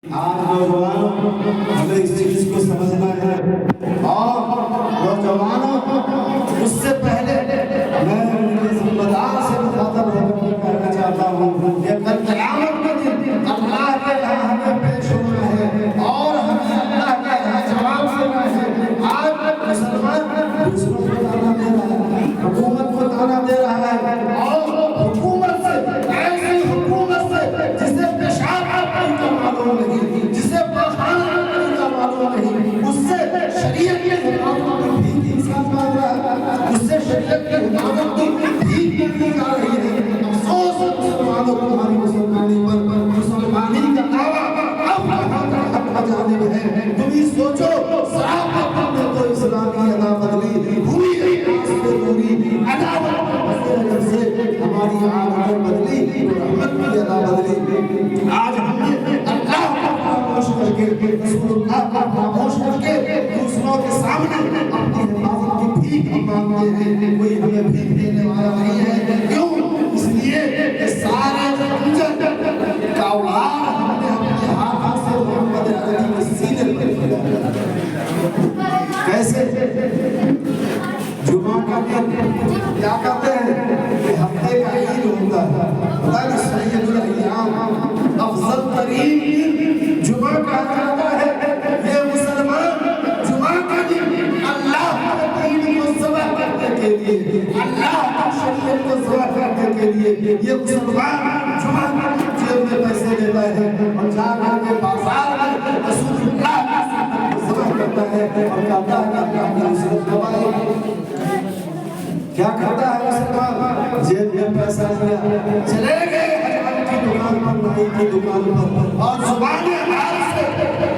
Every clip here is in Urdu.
آج نوجوانوں ہمیں اس چیز کو سمجھنا ہے، اور نوجوانوں اس سے پہلے میں ذمہ دار سے مخاطب ہو کر کہنا چاہتا ہوں کہ کل قیامت کے دن اللہ کے یہاں ہمیں پیش ہونا ہے اور ہمیں اللہ کے یہاں جواب دینا ہے۔ آج مسلمان دوسروں کو تانا دے رہا ہے، حکومت کو تانا دے رہا ہے، اور حکومت سے ایسی حکومت سے جسے پیشاب کا معلوم نہیں، جسے پخانا کا معلوم نہیں، اس سے شریعت کی حفاظت بھی انسان مانگ رہا ہے، اس سے شریعت کی حفاظت بھی کی جا رہی ہے۔ افسوس مسلمانوں تمہاری مسلمانی پر، مسلمانی کا دعویٰ اب حق جانب ہے۔ تم ہی سوچو صحابہ نے تو اسلامی ادا بدلی ہوئی ہے، دوری عداوت سے ہماری عادت بدلی، رحمت کی ادا بدلی۔ آج ہم نے اللہ کو خاموش کر کے، رسول اللہ کو خاموش کر کے دوسروں کے سامنے اپنی حفاظت کی بھیک مانگتے ہیں، کوئی ہمیں بھیک دینے والا نہیں ہے۔ کیوں؟ اس لیے کہ سارے خنجر کا وار ہم نے اپنے ہاتھوں سے محمد علی کے سینے پر کیا۔ کیسے؟ جمعہ کا دن کیا کرتے ہیں کہ ہفتے کا عید ہوتا ہے، بل سید الایام افضل ترین دن جمعہ کہا جاتا ہے۔ یہ مسلمان جمعہ کا دن اللہ کے دین کو ذبح کرنے کے لیے، اللہ کی شریعت کو ذبح کرنے کے لیے یہ مسلمان جمعہ کا دن جیب میں پیسے لیتا ہے اور جا کر کے بازار میں رسول اللہ کو ذبح کرتا ہے اور کہتا ہے کہ اللہ کی نصرت ہوائے۔ کیا کرتا ہے مسلمان؟ جیب میں پیسہ لیا، چلے گئے حجام کی دکان پر، نائی کی دکان پر، اور زبان حال سے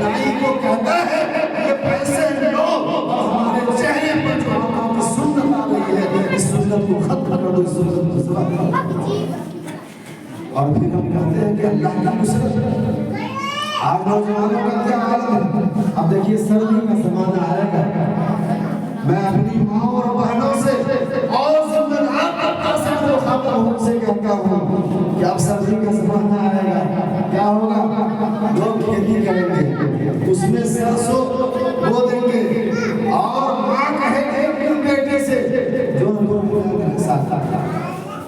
نائی کو کہتا ہے یہ پیسے لو اور ہمارے چہرے پر جو آقا کی سنت آ رہی ہے اس سنت کو ختم کر دو، اس سنت کو ذبح کر دو۔ اور پھر ہم کہتے ہیں کہ اللہ کی نصرت۔ آج نوجوانوں کا کیا حال ہے؟ اب دیکھیے سردی کا زمانہ آئے گا، میں اپنی ماں اور بہنوں سے اور ذمہ دار سے کہتا ہوں کہ اب سردی کا زمانہ آئے گا، کیا ہوگا؟ لوگ کھیتی کریں گے، اس میں سرسوں بو دیں گے، اور ماں کہے گی اپنی بیٹی سے جو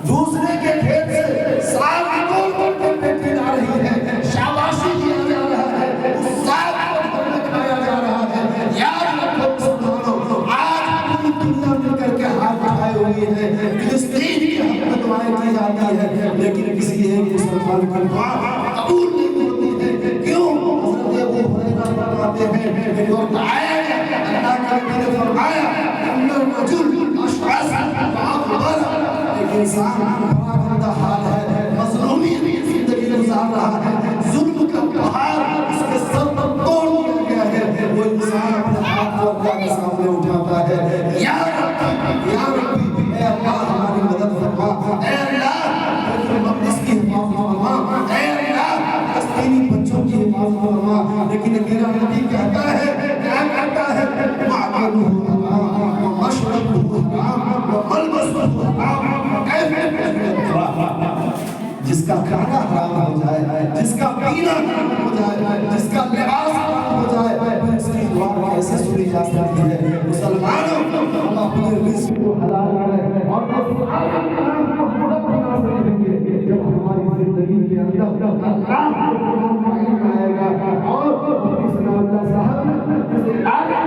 دوسرے کے کھیت سے ساگ توڑ کے بیٹی لا رہی ہے، شاباشی دیا جا رہا ہے، اس ساگ کو گھر میں کھایا جا رہا ہے۔ یاد رکھو مسلمانوں، آج پوری دنیا مل کر کے ہاتھ اٹھائے ہوئی ہے، فلسطین کی حق میں دعائیں کی جاتی ہے، لیکن کسی ایک مسلمان کی دعا قبول نہیں ہوتی ہے۔ کیوں؟ حضرت ابو ہریرہ فرماتے ہیں کہ وقت آیا اللہ کے نبی نے فرمایا ان الرجل اشعث واغبر، ایک انسان بڑا گندا حال ہے، مظلومی میں زندگی گزار رہا ہے، ظلم کا پہاڑ اس کے سر پر توڑ دیا گیا ہے، وہ انسان اپنے ہاتھ کو اللہ کے سامنے اٹھاتا ہے، یا ربی اے اللہ ہماری مدد فرما، اے اللہ بیت المقدس کی حفاظت فرما، اے اللہ فلسطینی بچوں کی حفاظت فرما۔ لیکن میرا نبی کہتا ہے، کیا کہتا ہے؟ معقلہ حرام ومشربہ حرام وملبسہ حرام، جس کا کھانا حرام ہو جائے، جس کا پینا حرام ہو جائے، جس کا لباس حرام ہو جائے، اس کی دعا کیسے سنی جا سکتی ہے؟ مسلمانوں ہم اپنے رزق کو حلال کریں اور جب ہماری زندگی کے اندر اللہ کا قائم آئے گا، اور اللہ صاحب جسے آگے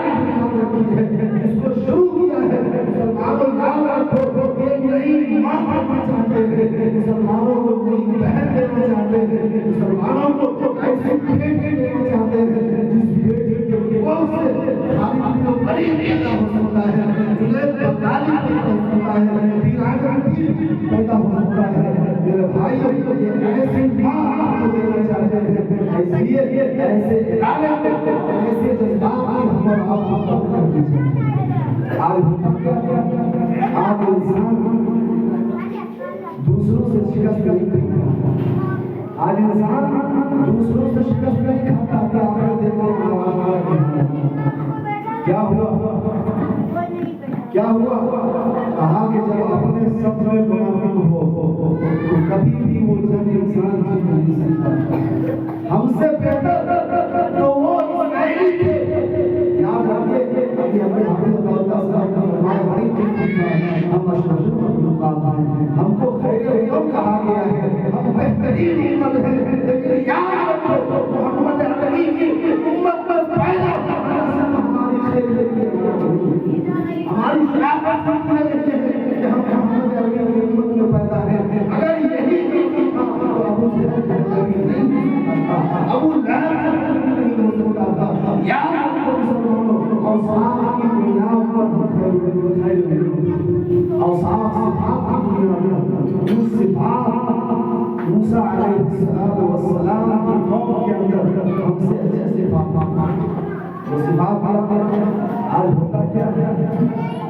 جس کو شروع کیا ہے، مسلمانوں یاد رکھو ایک نئی ماں بننا چاہتے ہیں، مسلمانوں کو نئی بہن دینا چاہتے ہیں، مسلمانوں کو ایسے بیٹے دینا چاہتے ہیں جس بیٹے کے قول سے ہماری کو بڑی پیدا ہو سکتا ہے، جنید بغدادی پیدا ہو سکتا ہے، پیران پیر پیدا ہو سکتا ہے۔ میرے بھائی یہ ایسے ماں آپ کو دینا چاہتے ہیں، اس لیے ایسے ادارے ایسے جذبات کی ہم اور آپ کو قبول کرنی چاہیے۔ آج انسان دوسروں سے شکست نہیں کھاتا، آج انسان دوسروں سے شکست نہیں کھاتا کہ آپ نے دیکھو کیا ہوا؟ کیا ہوا؟ کہا کہ جب اپنے سب میں منافق ہو تو کبھی بھی وہ جب انسان کی نہیں سکتا۔ ہم سے بہتر مخلوقات ہیں، ہم کو خیر امت کہا گیا ہے، ہم بہترین امت ہیں، لیکن یاد رکھو محمد عربی کی امت میں پیدا ہونا صرف ہماری خیر کے لیے، ہماری شرافت کی وجہ سے کہ ہم محمد عربی کی امت میں پیدا ہیں۔ اگر یہی نہیں تھا تو ابو جہل نبی نہیں ہو سکتا، ابو لہب نہیں ہو سکتا تھا۔ یاد رکھو مسلمانوں، اوصاف کی بنیاد پر ہم خیر اوصاف صفات کی بنیاد پر، ان صفات موسیٰ علیہ السلام کی قوم کے اندر ہم سے اچھے صفات وہ صفات آج ہوتا کیا ہے؟